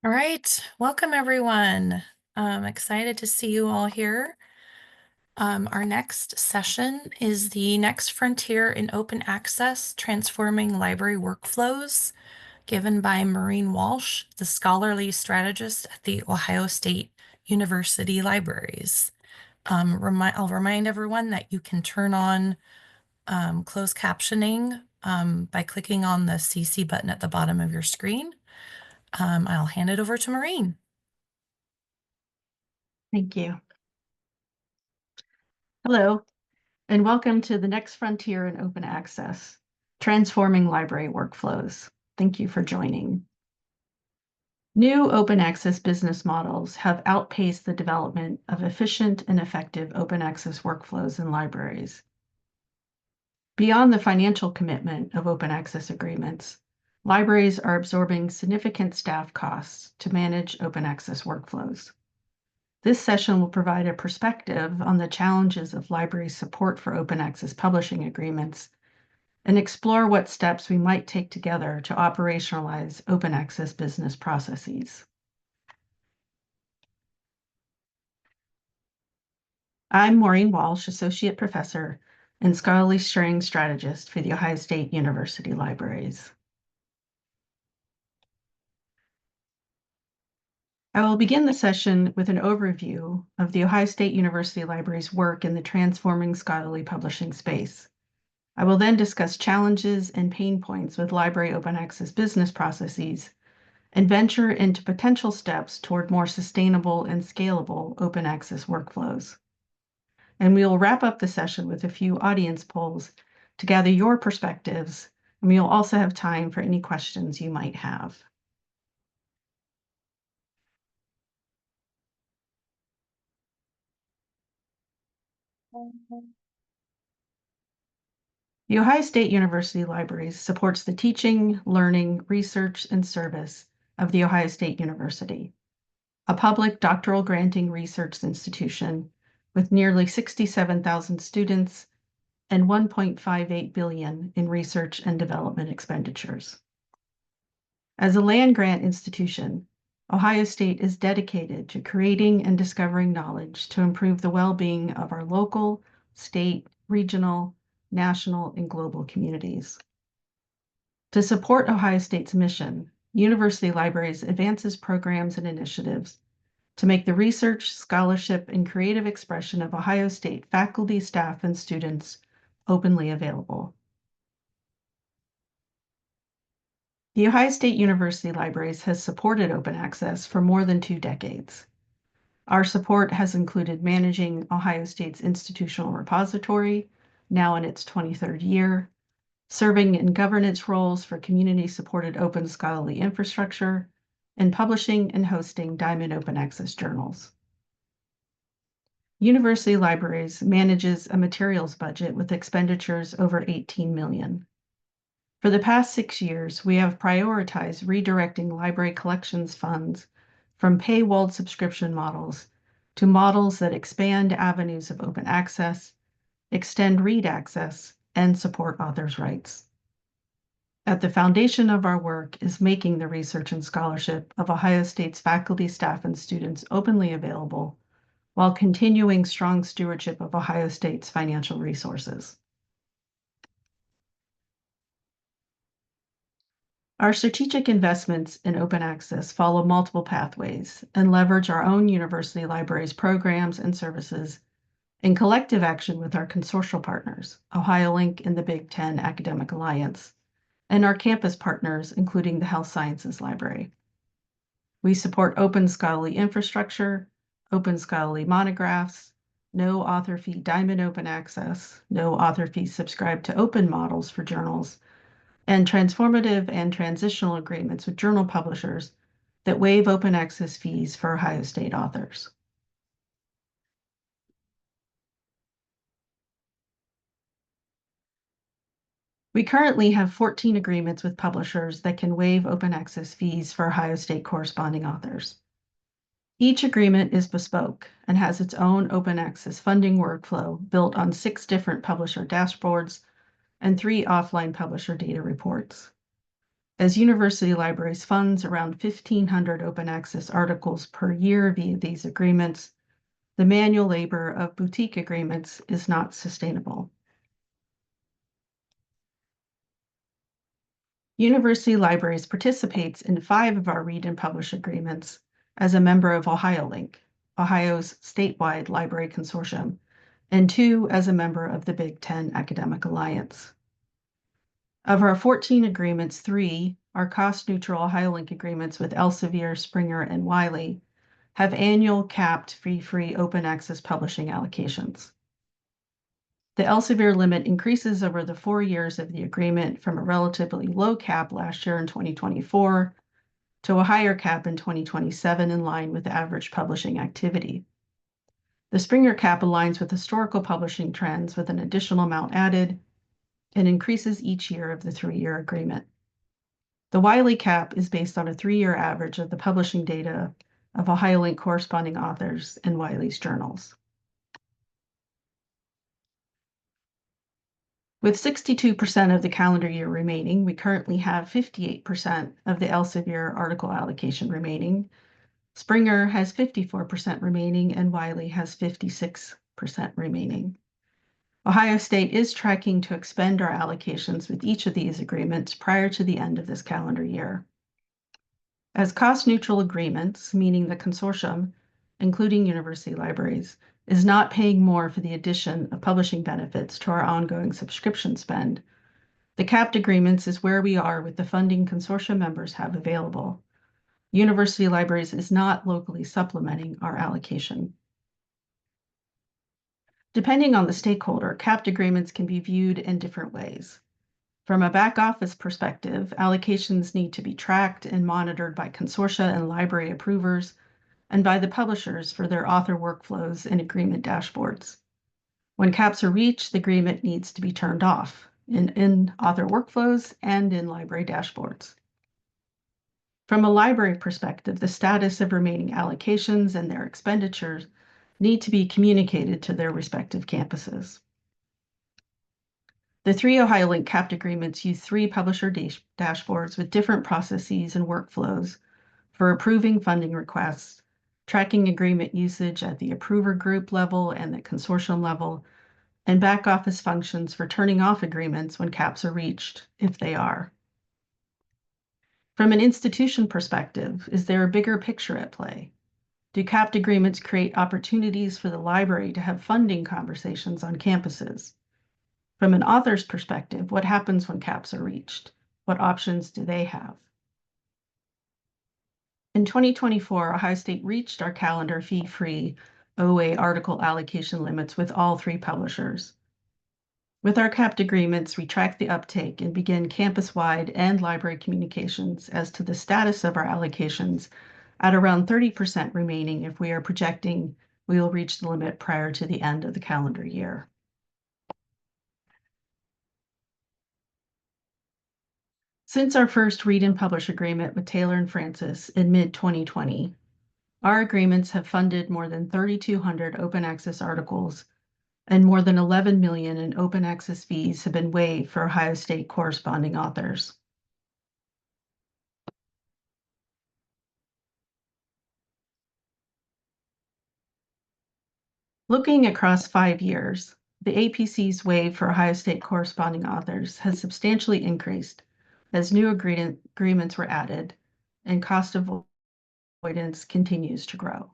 All right, welcome everyone. I'm excited to see you all here. Our next session is the next frontier in open access, transforming library workflows, given by Maureen Walsh, the scholarly strategist at the Ohio State University Libraries. I'll remind everyone that you can turn on closed captioning by clicking on the CC button at the bottom of your screen. I'll hand it over to Maureen. Thank you. Hello, and welcome to the next frontier in open access, transforming library workflows. Thank you for joining. New open access business models have outpaced the development of efficient and effective open access workflows in libraries. Beyond the financial commitment of open access agreements, libraries are absorbing significant staff costs to manage open access workflows. This session will provide a perspective on the challenges of library support for open access publishing agreements and explore what steps we might take together to operationalize open access business processes. I'm Maureen Walsh, Associate Professor and Scholarly Sharing Strategist for the Ohio State University Libraries. I will begin the session with an overview of the Ohio State University Library's work in the transforming scholarly publishing space. I will then discuss challenges and pain points with library open access business processes and venture into potential steps toward more sustainable and scalable open access workflows. And we will wrap up the session with a few audience polls to gather your perspectives, and we will also have time for any questions you might have. The Ohio State University Libraries supports the teaching, learning, research, and service of The Ohio State University, a public doctoral granting research institution with nearly 67,000 students and $1.58 billion in research and development expenditures. As a land-grant institution, Ohio State is dedicated to creating and discovering knowledge to improve the well-being of our local, state, regional, national, and global communities. To support Ohio State's mission, University Libraries advances programs and initiatives to make the research, scholarship, and creative expression of Ohio State faculty, staff, and students openly available. The Ohio State University Libraries has supported open access for more than 2 decades. Our support has included managing Ohio State's institutional repository, now in its 23rd year, serving in governance roles for community-supported open scholarly infrastructure, and publishing and hosting Diamond Open Access journals. University Libraries manages a materials budget with expenditures over $18 million. For the past 6 years, we have prioritized redirecting library collections funds from paywalled subscription models to models that expand avenues of open access, extend read access, and support authors' rights. At the foundation of our work is making the research and scholarship of Ohio State's faculty, staff, and students openly available, while continuing strong stewardship of Ohio State's financial resources. Our strategic investments in open access follow multiple pathways and leverage our own university libraries programs and services in collective action with our consortial partners, OhioLink and the Big Ten Academic Alliance, and our campus partners, including the Health Sciences Library. We support open scholarly infrastructure, open scholarly monographs, no author fee Diamond Open Access, no author fee subscribe to open models for journals, and transformative and transitional agreements with journal publishers that waive open access fees for Ohio State authors. We currently have 14 agreements with publishers that can waive open access fees for Ohio State corresponding authors. Each agreement is bespoke and has its own open access funding workflow built on 6 different publisher dashboards and 3 offline publisher data reports. As university libraries funds around 1,500 open access articles per year via these agreements, the manual labor of boutique agreements is not sustainable. University Libraries participates in 5 of our Read and Publish agreements as a member of OhioLink, Ohio's statewide library consortium, and 2 as a member of the Big Ten Academic Alliance. Of our 14 agreements, 3, our cost-neutral OhioLink agreements with Elsevier, Springer, and Wiley, have annual capped fee-free open access publishing allocations. The Elsevier limit increases over the 4 years of the agreement from a relatively low cap last year in 2024 to a higher cap in 2027 in line with average publishing activity. The Springer cap aligns with historical publishing trends with an additional amount added and increases each year of the 3-year agreement. The Wiley cap is based on a 3-year average of the publishing data of OhioLink corresponding authors in Wiley's journals. With 62% of the calendar year remaining, we currently have 58% of the Elsevier article allocation remaining. Springer has 54% remaining, and Wiley has 56% remaining. Ohio State is tracking to expend our allocations with each of these agreements prior to the end of this calendar year. As cost-neutral agreements, meaning the consortium, including university libraries, is not paying more for the addition of publishing benefits to our ongoing subscription spend, the capped agreements is where we are with the funding consortium members have available. University libraries is not locally supplementing our allocation. Depending on the stakeholder, capped agreements can be viewed in different ways. From a back office perspective, allocations need to be tracked and monitored by consortia and library approvers and by the publishers for their author workflows and agreement dashboards. When caps are reached, the agreement needs to be turned off in author workflows and in library dashboards. From a library perspective, the status of remaining allocations and their expenditures need to be communicated to their respective campuses. The 3 OhioLink capped agreements use 3 publisher dashboards with different processes and workflows for approving funding requests, tracking agreement usage at the approver group level and the consortium level, and back office functions for turning off agreements when caps are reached, if they are. From an institution perspective, is there a bigger picture at play? Do capped agreements create opportunities for the library to have funding conversations on campuses? From an author's perspective, what happens when caps are reached? What options do they have? In 2024, Ohio State reached our calendar fee-free OA article allocation limits with all 3 publishers. With our capped agreements, we track the uptake and begin campus-wide and library communications as to the status of our allocations at around 30% remaining if we are projecting we will reach the limit prior to the end of the calendar year. Since our first Read and Publish agreement with Taylor and Francis in mid-2020, our agreements have funded more than 3,200 open access articles, and more than $11 million in open access fees have been waived for Ohio State corresponding authors. Looking across 5 years, the APC's waive for Ohio State corresponding authors has substantially increased as new agreements were added and cost avoidance continues to grow.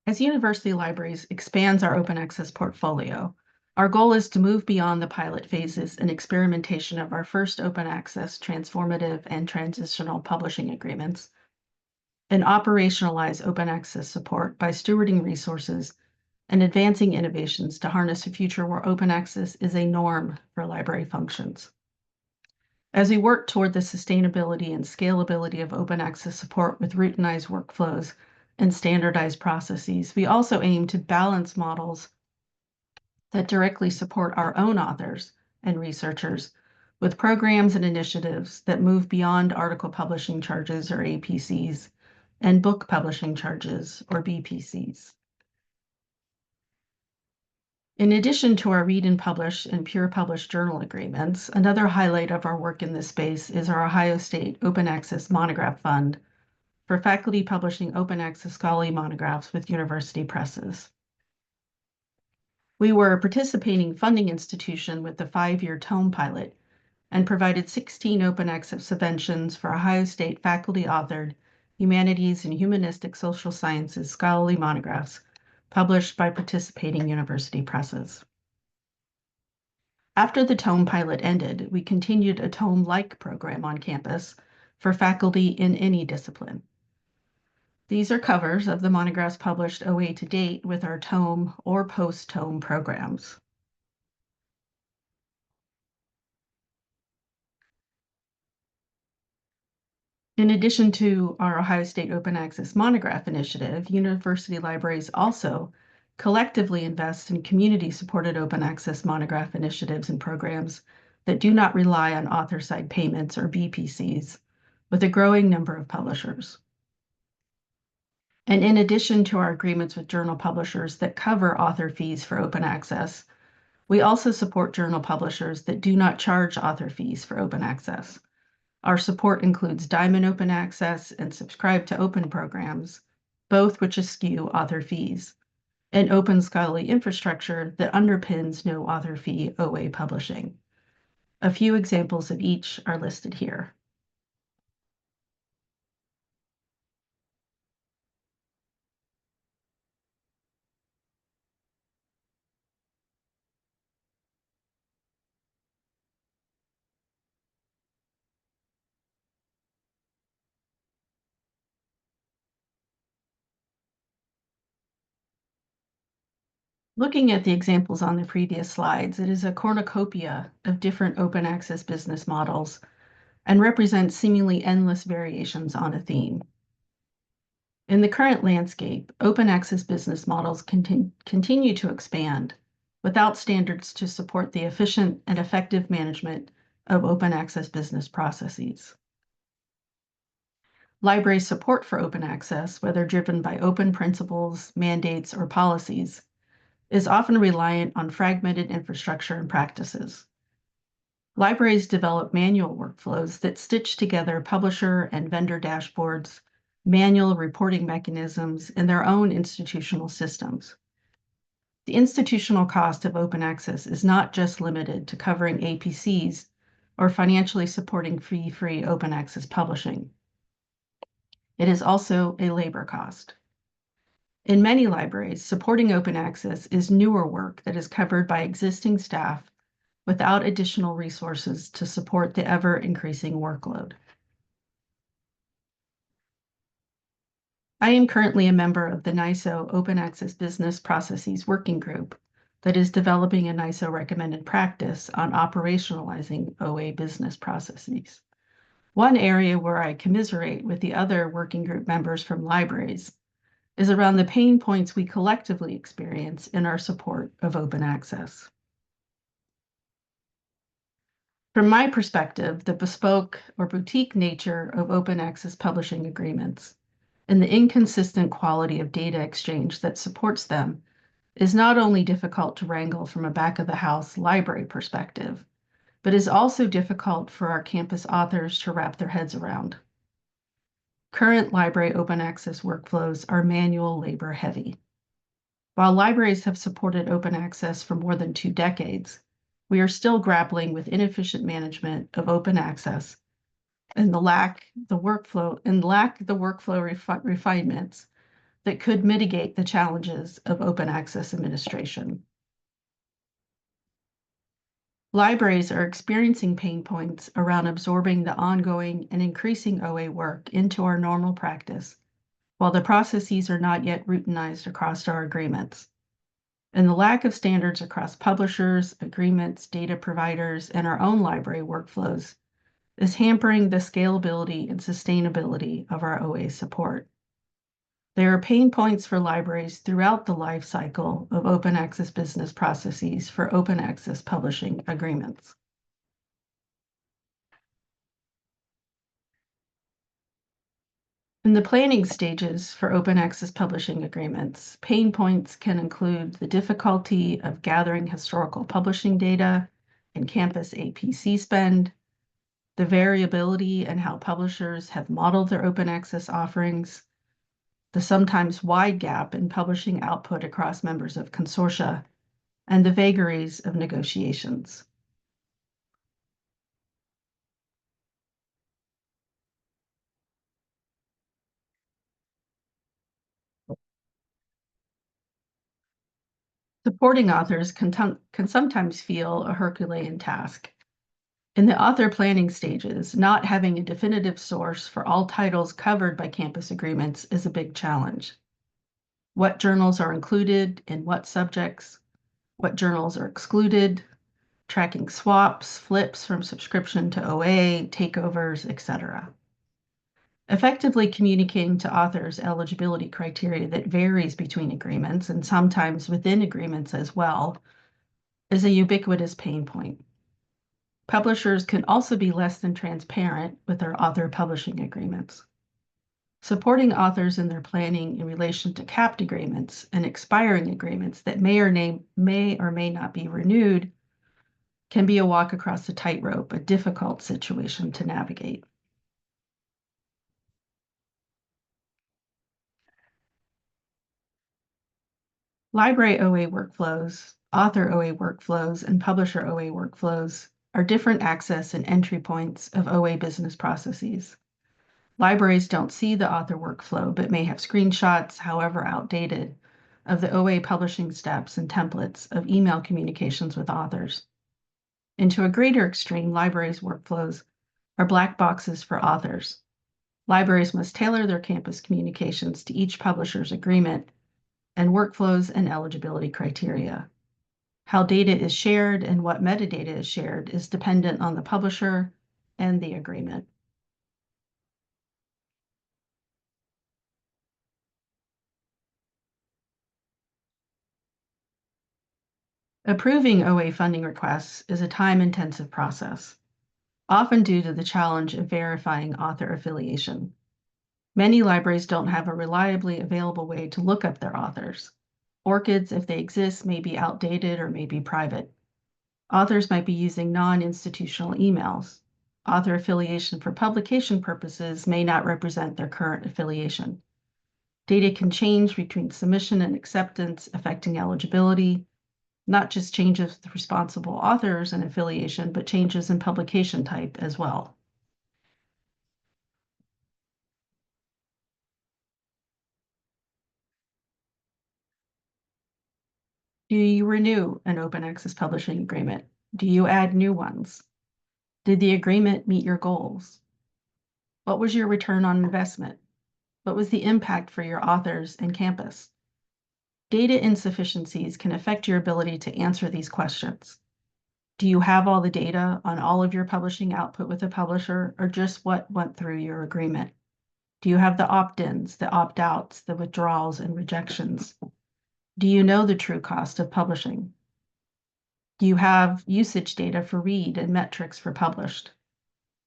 As university libraries expands our open access portfolio, our goal is to move beyond the pilot phases and experimentation of our first open access transformative and transitional publishing agreements and operationalize open access support by stewarding resources and advancing innovations to harness a future where open access is a norm for library functions. As we work toward the sustainability and scalability of open access support with routinized workflows and standardized processes, we also aim to balance models that directly support our own authors and researchers with programs and initiatives that move beyond article publishing charges or APCs and book publishing charges or BPCs. In addition to our read and publish and pure publish journal agreements, another highlight of our work in this space is our Ohio State Open Access Monograph Fund for faculty publishing open access scholarly monographs with university presses. We were a participating funding institution with the 5-year tome pilot and provided 16 open access subventions for Ohio State faculty-authored humanities and humanistic social sciences scholarly monographs published by participating university presses. After the tome pilot ended, we continued a tome-like program on campus for faculty in any discipline. These are covers of the monographs published OA to date with our tome or post-tome programs. In addition to our Ohio State Open Access Monograph Initiative, university libraries also collectively invest in community-supported open access monograph initiatives and programs that do not rely on author-side payments or BPCs, with a growing number of publishers. And in addition to our agreements with journal publishers that cover author fees for open access, we also support journal publishers that do not charge author fees for open access. Our support includes Diamond Open Access and Subscribe to Open programs, both which eschew author fees, and open scholarly infrastructure that underpins no author fee OA publishing. A few examples of each are listed here. Looking at the examples on the previous slides, it is a cornucopia of different open access business models and represents seemingly endless variations on a theme. In the current landscape, open access business models continue to expand without standards to support the efficient and effective management of open access business processes. Library support for open access, whether driven by open principles, mandates, or policies, is often reliant on fragmented infrastructure and practices. Libraries develop manual workflows that stitch together publisher and vendor dashboards, manual reporting mechanisms, and their own institutional systems. The institutional cost of open access is not just limited to covering APCs or financially supporting fee-free open access publishing. It is also a labor cost. In many libraries, supporting open access is newer work that is covered by existing staff without additional resources to support the ever-increasing workload. I am currently a member of the NISO Open Access Business Processes Working Group that is developing a NISO recommended practice on operationalizing OA business processes. One area where I commiserate with the other working group members from libraries is around the pain points we collectively experience in our support of open access. From my perspective, the bespoke or boutique nature of open access publishing agreements and the inconsistent quality of data exchange that supports them is not only difficult to wrangle from a back-of-the-house library perspective, but is also difficult for our campus authors to wrap their heads around. Current library open access workflows are manual labor heavy. While libraries have supported open access for more than 2 decades, we are still grappling with inefficient management of open access and the workflow refinements that could mitigate the challenges of open access administration. Libraries are experiencing pain points around absorbing the ongoing and increasing OA work into our normal practice, while the processes are not yet routinized across our agreements. And the lack of standards across publishers, agreements, data providers, and our own library workflows is hampering the scalability and sustainability of our OA support. There are pain points for libraries throughout the life cycle of open access business processes for open access publishing agreements. In the planning stages for open access publishing agreements, pain points can include the difficulty of gathering historical publishing data and campus APC spend, the variability in how publishers have modeled their open access offerings, the sometimes wide gap in publishing output across members of consortia, and the vagaries of negotiations. Supporting authors can sometimes feel a Herculean task. In the author planning stages, not having a definitive source for all titles covered by campus agreements is a big challenge. What journals are included in what subjects, what journals are excluded, tracking swaps, flips from subscription to OA, takeovers, etc. Effectively communicating to authors eligibility criteria that varies between agreements and sometimes within agreements as well is a ubiquitous pain point. Publishers can also be less than transparent with their author publishing agreements. Supporting authors in their planning in relation to capped agreements and expiring agreements that may or may not be renewed can be a walk across the tightrope, a difficult situation to navigate. Library OA workflows, author OA workflows, and publisher OA workflows are different access and entry points of OA business processes. Libraries don't see the author workflow, but may have screenshots, however outdated, of the OA publishing steps and templates of email communications with authors. And to a greater extreme, libraries' workflows are black boxes for authors. Libraries must tailor their campus communications to each publisher's agreement and workflows and eligibility criteria. How data is shared and what metadata is shared is dependent on the publisher and the agreement. Approving OA funding requests is a time-intensive process, often due to the challenge of verifying author affiliation. Many libraries don't have a reliably available way to look up their authors. ORCIDs, if they exist, may be outdated or may be private. Authors might be using non-institutional emails. Author affiliation for publication purposes may not represent their current affiliation. Data can change between submission and acceptance, affecting eligibility, not just changes with responsible authors and affiliation, but changes in publication type as well. Do you renew an open access publishing agreement? Do you add new ones? Did the agreement meet your goals? What was your return on investment? What was the impact for your authors and campus? Data insufficiencies can affect your ability to answer these questions. Do you have all the data on all of your publishing output with a publisher, or just what went through your agreement? Do you have the opt-ins, the opt-outs, the withdrawals and rejections? Do you know the true cost of publishing? Do you have usage data for read and metrics for published?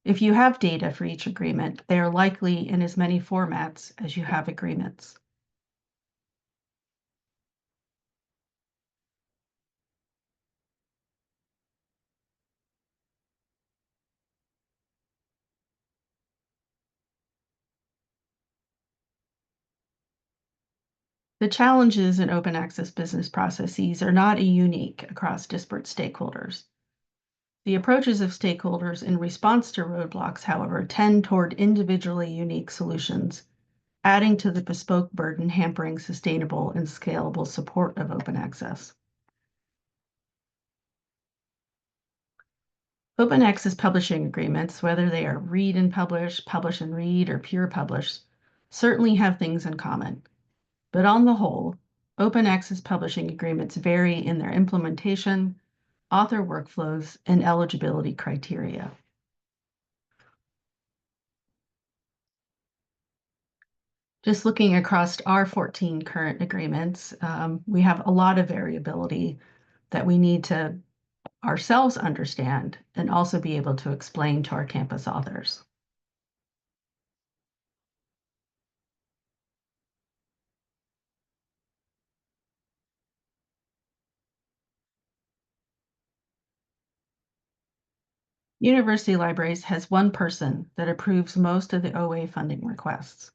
If you have data for each agreement, they are likely in as many formats as you have agreements. The challenges in open access business processes are not unique across disparate stakeholders. The approaches of stakeholders in response to roadblocks, however, tend toward individually unique solutions, adding to the bespoke burden hampering sustainable and scalable support of open access. Open access publishing agreements, whether they are read and publish and read, or pure publish, certainly have things in common. But on the whole, open access publishing agreements vary in their implementation, author workflows, and eligibility criteria. Just looking across our 14 current agreements, we have a lot of variability that we need to ourselves understand and also be able to explain to our campus authors. University Libraries has one person that approves most of the OA funding requests,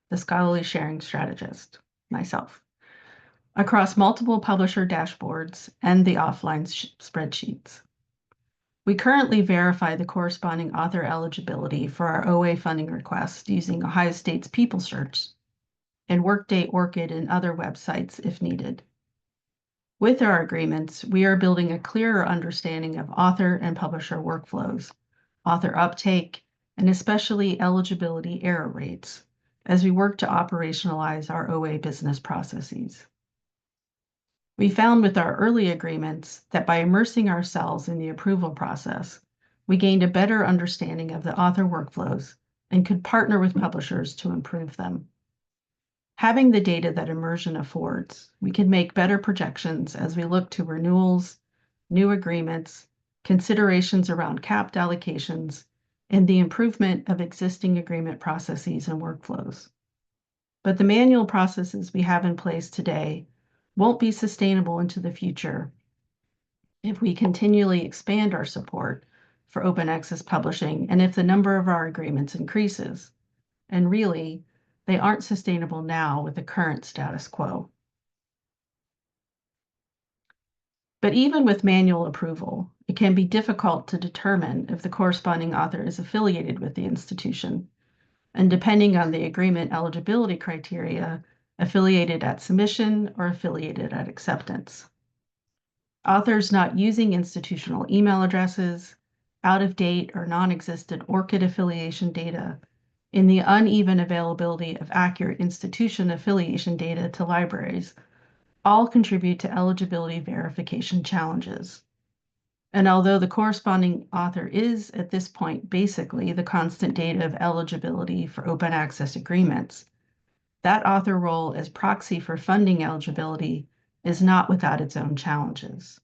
the scholarly sharing strategist, myself, across multiple publisher dashboards and the offline spreadsheets. We currently verify the corresponding author eligibility for our OA funding request using Ohio State's People Search and Workday Orchid and other websites if needed. With our agreements, we are building a clearer understanding of author and publisher workflows, author uptake, and especially eligibility error rates as we work to operationalize our OA business processes. We found with our early agreements that by immersing ourselves in the approval process, we gained a better understanding of the author workflows and could partner with publishers to improve them. Having the data that immersion affords, we can make better projections as we look to renewals, new agreements, considerations around capped allocations, and the improvement of existing agreement processes and workflows. But the manual processes we have in place today won't be sustainable into the future if we continually expand our support for open access publishing and if the number of our agreements increases. And really, they aren't sustainable now with the current status quo. But even with manual approval, it can be difficult to determine if the corresponding author is affiliated with the institution, and depending on the agreement eligibility criteria, affiliated at submission or affiliated at acceptance. Authors not using institutional email addresses, out-of-date or non-existent ORCID affiliation data, in the uneven availability of accurate institution affiliation data to libraries, all contribute to eligibility verification challenges. And although the corresponding author is, at this point, basically the constant data of eligibility for open access agreements, that author role as proxy for funding eligibility is not without its own challenges.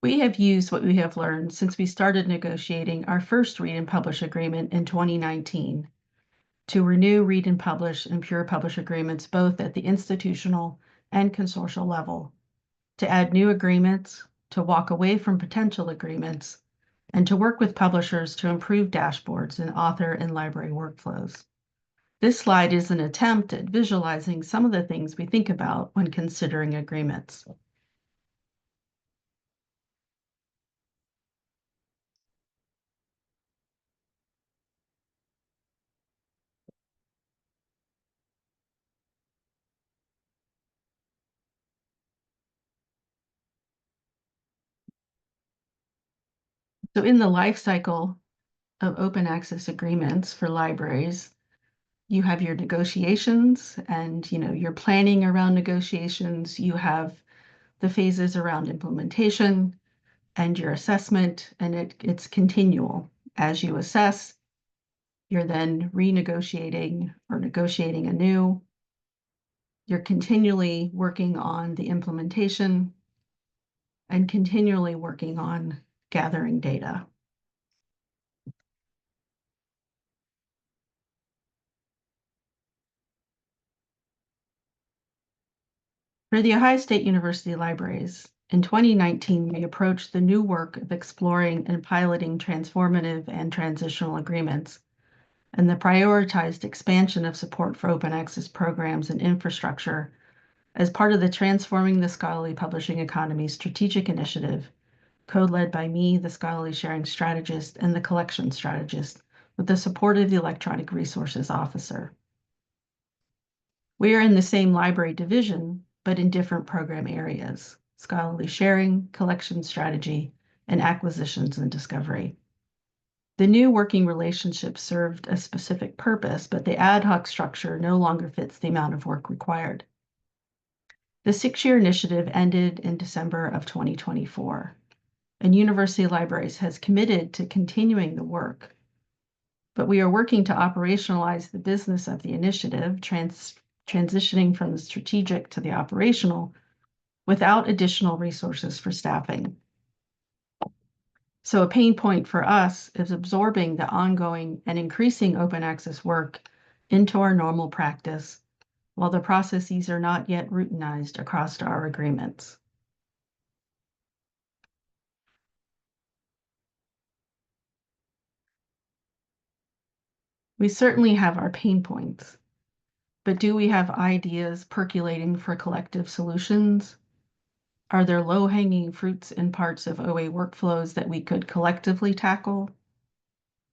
We have used what we have learned since we started negotiating our first Read and Publish agreement in 2019 to renew Read and Publish and Pure Publish agreements both at the institutional and consortial level, to add new agreements, to walk away from potential agreements, and to work with publishers to improve dashboards and author and library workflows. This slide is an attempt at visualizing some of the things we think about when considering agreements. So in the life cycle of open access agreements for libraries, you have your negotiations and your planning around negotiations. You have the phases around implementation and your assessment, and it's continual. As you assess, you're then renegotiating or negotiating anew. You're continually working on the implementation and continually working on gathering data. For the Ohio State University Libraries, in 2019, we approached the new work of exploring and piloting transformative and transitional agreements and the prioritized expansion of support for open access programs and infrastructure as part of the Transforming the Scholarly Publishing Economy strategic initiative, co-led by me, the Scholarly Sharing Strategist, and the Collection Strategist, with the support of the Electronic Resources Officer. We are in the same library division, but in different program areas: scholarly sharing, collection strategy, and acquisitions and discovery. The new working relationship served a specific purpose, but the ad hoc structure no longer fits the amount of work required. The 6-year initiative ended in December of 2024, and University Libraries has committed to continuing the work, but we are working to operationalize the business of the initiative, transitioning from the strategic to the operational, without additional resources for staffing. So a pain point for us is absorbing the ongoing and increasing open access work into our normal practice while the processes are not yet routinized across our agreements. We certainly have our pain points, but do we have ideas percolating for collective solutions? Are there low-hanging fruits in parts of OA workflows that we could collectively tackle?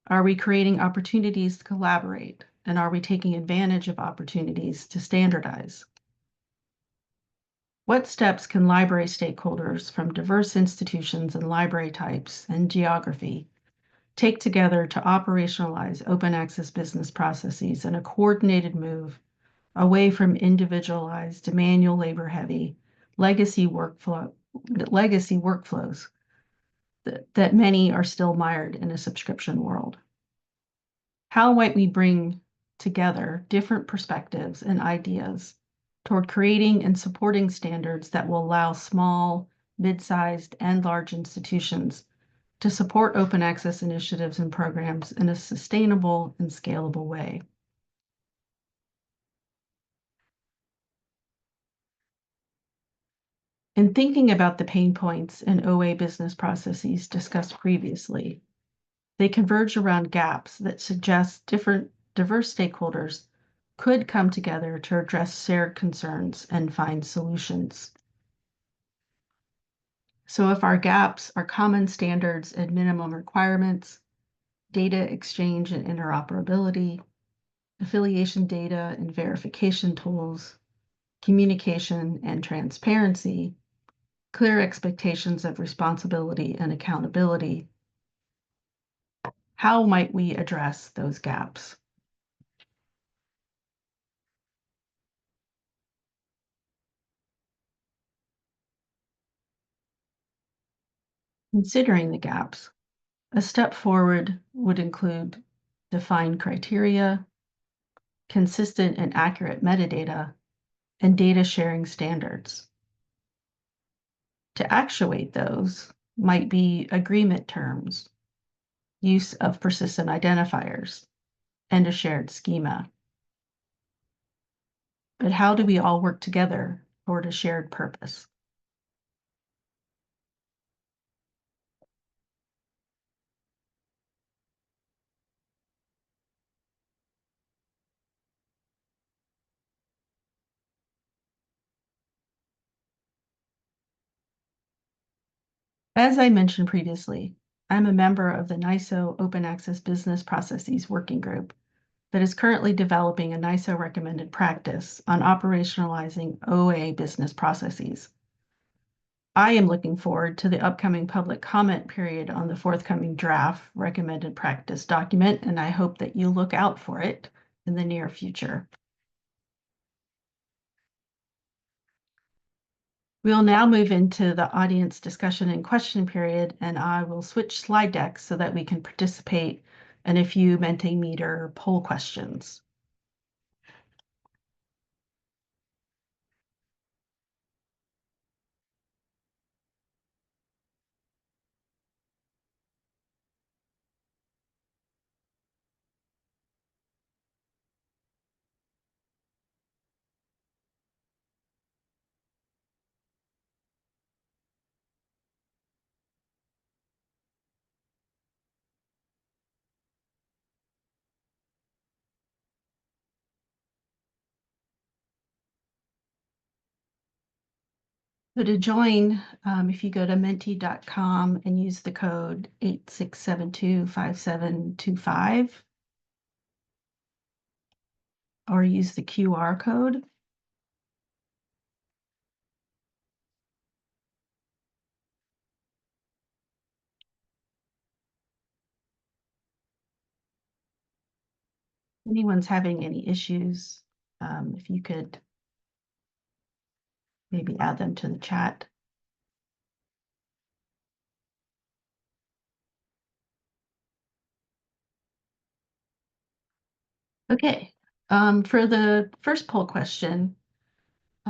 Are we creating opportunities to collaborate? And are we taking advantage of opportunities to standardize? What steps can library stakeholders from diverse institutions and library types and geography take together to operationalize open access business processes in a coordinated move away from individualized, manual labor-heavy legacy workflows that many are still mired in a subscription world? How might we bring together different perspectives and ideas toward creating and supporting standards that will allow small, mid-sized, and large institutions to support open access initiatives and programs in a sustainable and scalable way? In thinking about the pain points in OA business processes discussed previously, they converge around gaps that suggest diverse stakeholders could come together to address shared concerns and find solutions. So if our gaps are common standards and minimum requirements, data exchange and interoperability, affiliation data and verification tools, communication and transparency, clear expectations of responsibility and accountability, how might we address those gaps? Considering the gaps, a step forward would include defined criteria, consistent and accurate metadata, and data sharing standards. To actuate those might be agreement terms, use of persistent identifiers, and a shared schema. But how do we all work together toward a shared purpose? As I mentioned previously, I'm a member of the NISO Open Access Business Processes Working Group that is currently developing a NISO recommended practice on operationalizing OA business processes. I am looking forward to the upcoming public comment period on the forthcoming draft recommended practice document, and I hope that you look out for it in the near future. We'll now move into the audience discussion and question period, and I will switch slide decks so that we can participate in a few Mentimeter poll questions. So to join, if you go to menti.com and use the code 86725725, or use the QR code. Anyone's having any issues, if you could maybe add them to the chat. Okay, for the first poll question,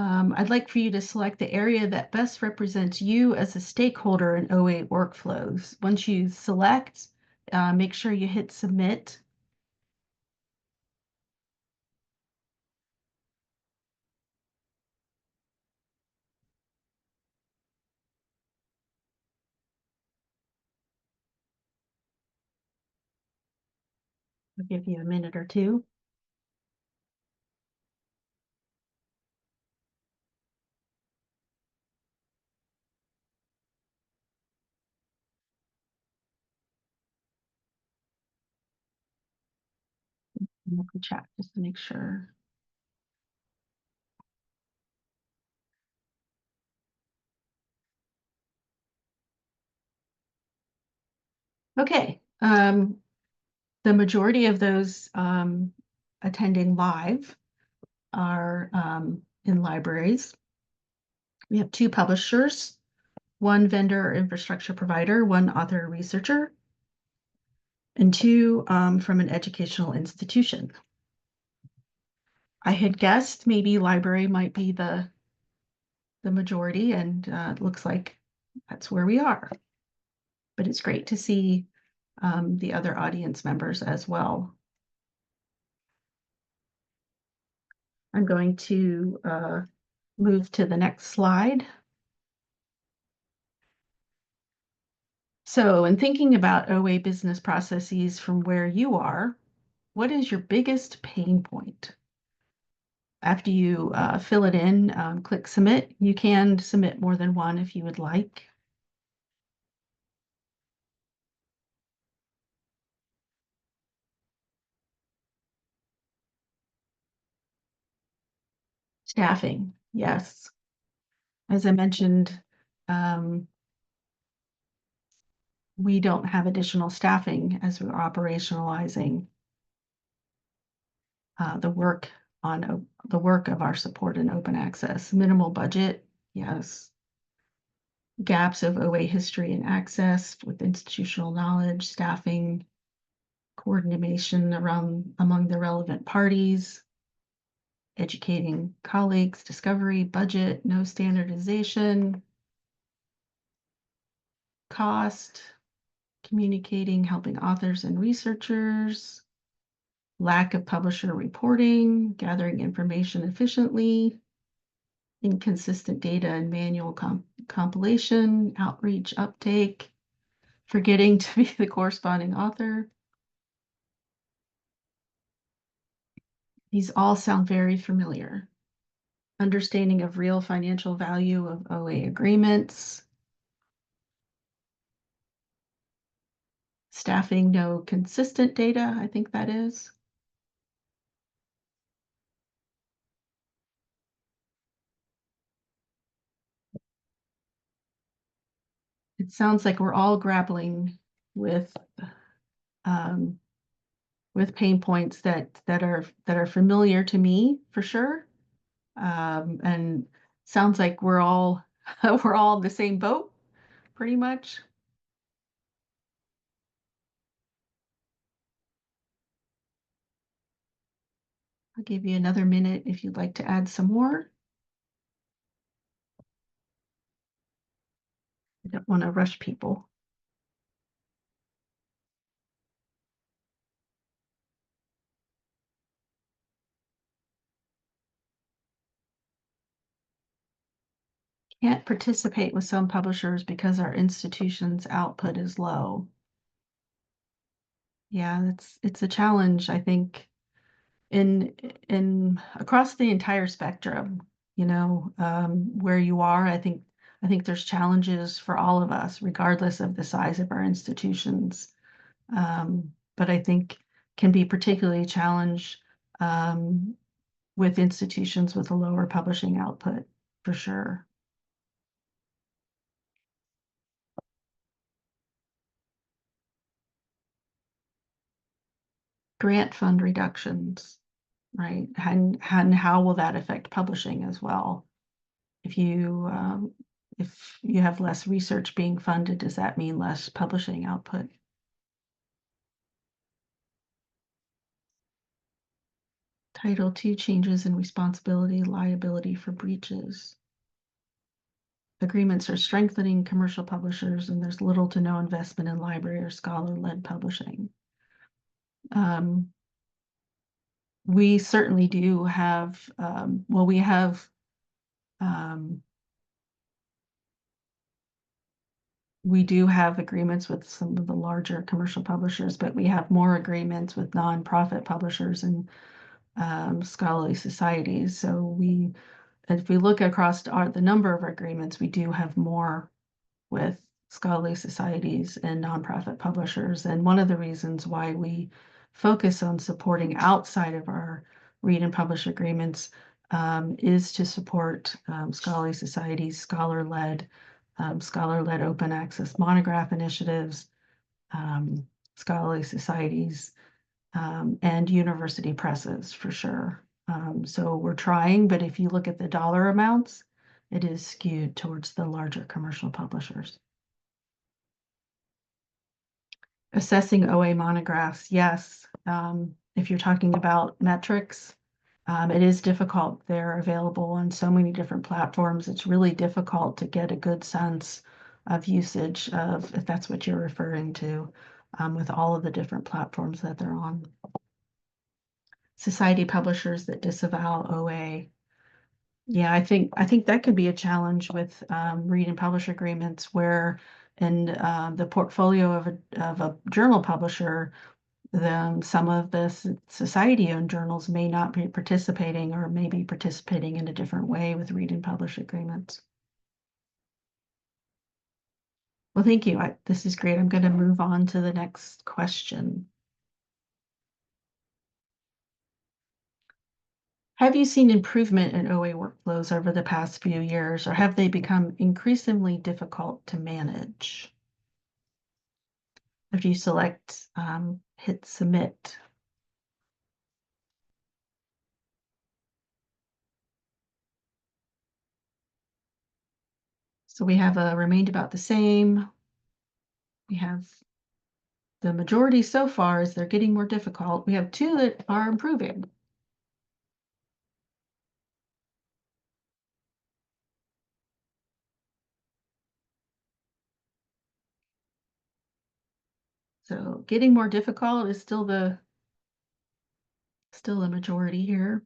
I'd like for you to select the area that best represents you as a stakeholder in OA workflows. Once you select, make sure you hit submit. I'll give you a minute or two. Look the chat just to make sure. Okay. The majority of those attending live are in libraries. We have 2 publishers, 1 vendor or infrastructure provider, 1 author or researcher, and 2 from an educational institution. I had guessed maybe library might be the majority, and it looks like that's where we are. But it's great to see the other audience members as well. I'm going to move to the next slide. So, in thinking about OA business processes from where you are, what is your biggest pain point? After you fill it in, click submit. You can submit more than one if you would like. Staffing, yes. As I mentioned, we don't have additional staffing as we're operationalizing the work of our support and open access. Minimal budget, yes. Gaps of OA history and access with institutional knowledge, staffing, coordination among the relevant parties, educating colleagues, discovery, budget, no standardization, cost, communicating, helping authors and researchers, lack of publisher reporting, gathering information efficiently, inconsistent data and manual compilation, outreach, uptake, forgetting to be the corresponding author. These all sound very familiar. Understanding of real financial value of OA agreements, staffing, no consistent data, I think that is. It sounds like we're all grappling with pain points that are familiar to me for sure, and sounds like we're all we're all in the same boat, pretty much. I'll give you another minute if you'd like to add some more. I don't want to rush people. Can't participate with some publishers because our institution's output is low. Yeah, it's a challenge, I think, in across the entire spectrum, where you are. I think there's challenges for all of us, regardless of the size of our institutions. But I think can be particularly challenged with institutions with a lower publishing output, for sure. Grant fund reductions, right? And how will that affect publishing as well? If you have less research being funded, does that mean less publishing output? Title II changes in responsibility, liability for breaches. Agreements are strengthening commercial publishers, and there's little to no investment in library or scholar-led publishing. We certainly do have, we do have agreements with some of the larger commercial publishers, but we have more agreements with nonprofit publishers and scholarly societies. So if we look across the number of agreements, we do have more with scholarly societies and nonprofit publishers. And one of the reasons why we focus on supporting outside of our read and publish agreements is to support scholarly societies, scholar-led open access monograph initiatives, scholarly societies, and university presses for sure. So we're trying, but if you look at the dollar amounts, it is skewed towards the larger commercial publishers. Assessing OA monographs, yes. If you're talking about metrics, it is difficult. They're available on so many different platforms. It's really difficult to get a good sense of usage of, if that's what you're referring to, with all of the different platforms that they're on. Society publishers that disavow OA. Yeah, I think that could be a challenge with read and publish agreements where in the portfolio of a journal publisher, then some of the society-owned journals may not be participating or may be participating in a different way with read and publish agreements. Well, thank you. This is great. I'm going to move on to the next question. Have you seen improvement in OA workflows over the past few years, or have they become increasingly difficult to manage? If you select hit submit. So we have remained about the same. We have the majority so far is they're getting more difficult. We have 2 that are improving. So getting more difficult is still the majority here.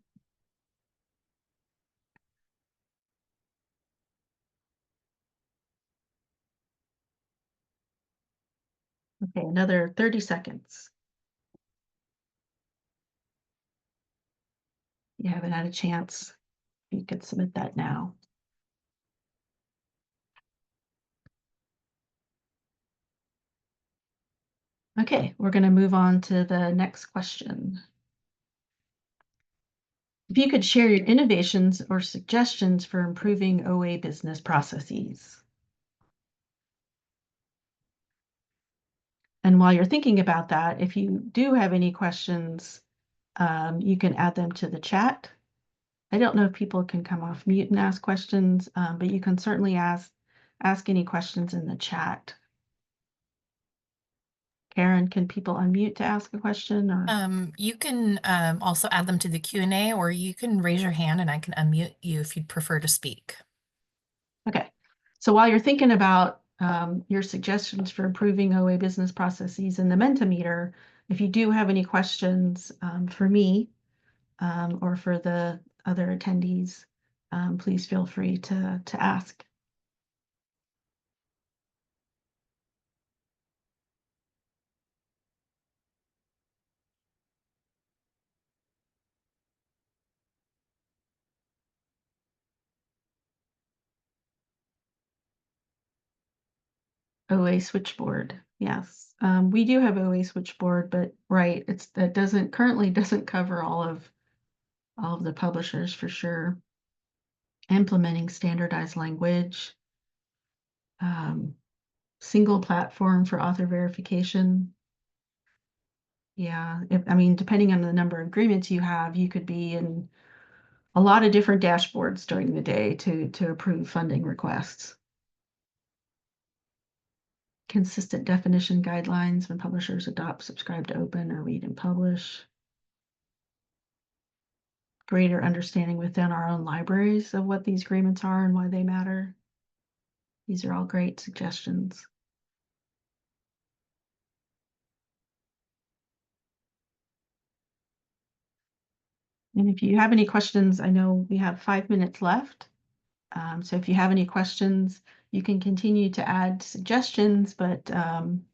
Okay, another 30 seconds. You haven't had a chance. You could submit that now. Okay, we're going to move on to the next question. If you could share your innovations or suggestions for improving OA business processes. And while you're thinking about that, if you do have any questions, you can add them to the chat. I don't know if people can come off mute and ask questions, but you can certainly ask any questions in the chat. Karen, can people unmute to ask a question? Or You can also add them to the Q&A, or you can raise your hand and I can unmute you if you'd prefer to speak. okay, so while you're thinking about your suggestions for improving OA business processes in the Mentimeter, if you do have any questions for me or for the other attendees, please feel free to ask. OA switchboard, yes. We do have OA switchboard, but right, that currently doesn't cover all of the publishers for sure. Implementing standardized language, single platform for author verification. Yeah, I mean, depending on the number of agreements you have, you could be in a lot of different dashboards during the day to approve funding requests. Consistent definition guidelines when publishers adopt subscribe to open or read and publish. greater understanding within our own libraries of what these agreements are and why they matter. These are all great suggestions. And if you have any questions, I know we have 5 minutes left. So if you have any questions, you can continue to add suggestions, but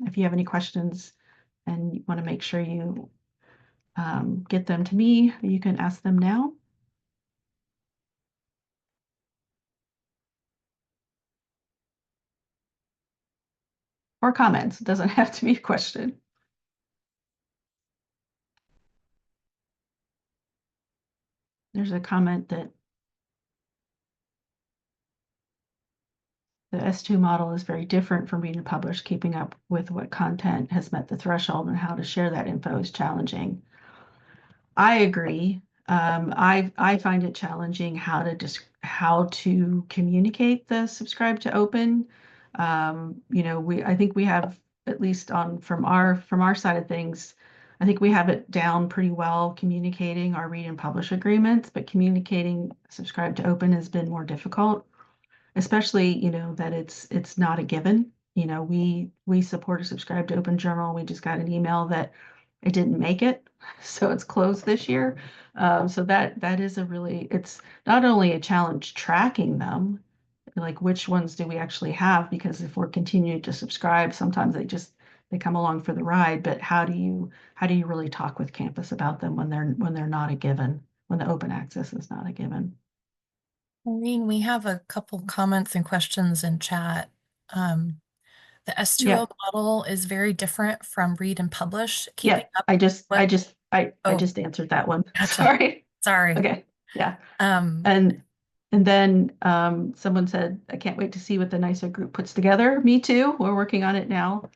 if you have any questions and you want to make sure you get them to me, you can ask them now. Or comments, it doesn't have to be a question. There's a comment that the S2 model is very different from read and publish. Keeping up with what content has met the threshold and how to share that info is challenging. I agree. I find it challenging how to communicate the subscribe to open. I think we have, at least from our side of things, I think we have it down pretty well communicating our read and publish agreements, but communicating subscribe to open has been more difficult, especially, that it's not a given. We support a subscribe to open journal. We just got an email that it didn't make it, so it's closed this year. So that is it's not only a challenge tracking them, like which ones do we actually have, because if we're continuing to subscribe, sometimes they come along for the ride, but how do you really talk with campus about them when they're not a given, when the open access is not a given? Maureen, we have a couple comments and questions in chat. The S2O Yep. model is very different from read and publish. Keeping Yep. up I just I what, just I oh, just answered that one. gotcha. Sorry. Sorry. Okay. Yeah. Um, And and then someone said, I can't wait to see what the NISO group puts together. Me too. We're working on it now.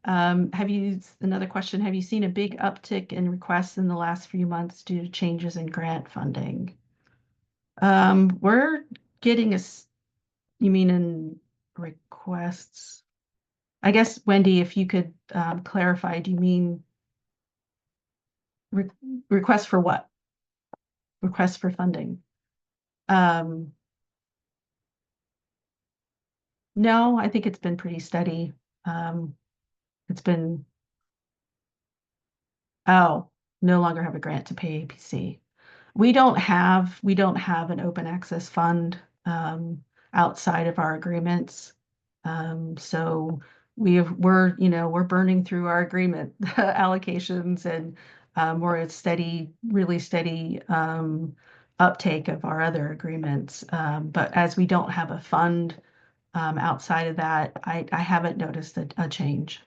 Another question, have you seen a big uptick in requests in the last few months due to changes in grant funding? We're getting you mean in requests? I guess, Wendy, if you could clarify, do you mean re requests for what? Requests for funding? Um, no, I think it's been pretty steady. Um, it's been, oh, no longer have a grant to pay APC. We don't have an open access fund outside of our agreements. So we're burning through our agreement allocations, and we're at really steady uptake of our other agreements. But as we don't have a fund outside of that, I haven't noticed a change.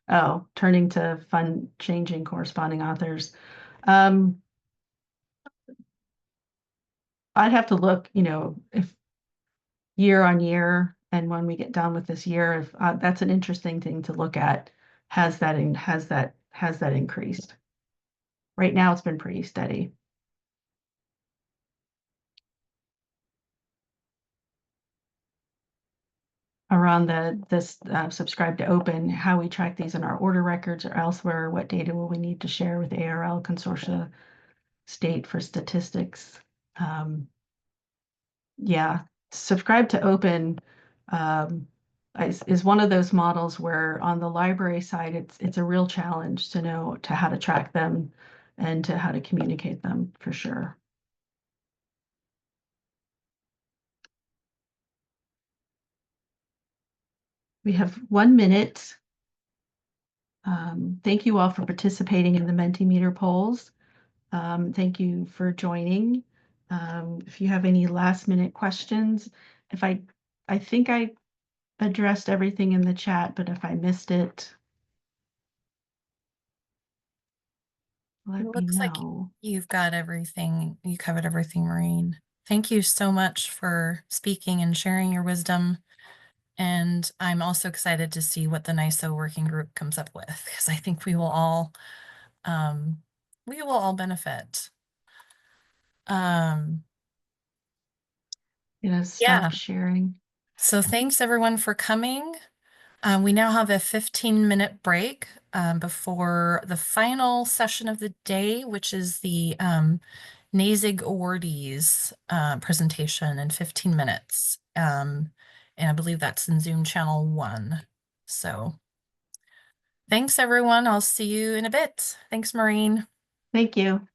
Oh, turning to fund changing corresponding authors. Um, I'd have to look, if year on year, and when we get done with this year, if that's an interesting thing to look at. Has that increased? Right now, it's been pretty steady. Around this subscribe to open, how we track these in our order records or elsewhere, what data will we need to share with ARL consortia state for statistics? Yeah, subscribe to open is one of those models where on the library side, it's a real challenge to know how to track them and to how to communicate them, for sure. We have 1 minute. Thank you all for participating in the Mentimeter polls. Thank you for joining. If you have any last minute questions, I think I addressed everything in the chat, but if I missed it, it let me looks like know. you've got everything, you covered everything, Maureen. Thank you so much for speaking and sharing your wisdom. And I'm also excited to see what the NISO working group comes up with, because I think um, we will all benefit. Um, Stop yeah. sharing. So thanks everyone for coming. We now have a 15-minute break before the final session of the day, which is the NASIG awardees presentation in 15 minutes. And I believe that's in Zoom channel 1. So thanks, everyone. I'll see you in a bit. Thanks, Maureen. Thank you.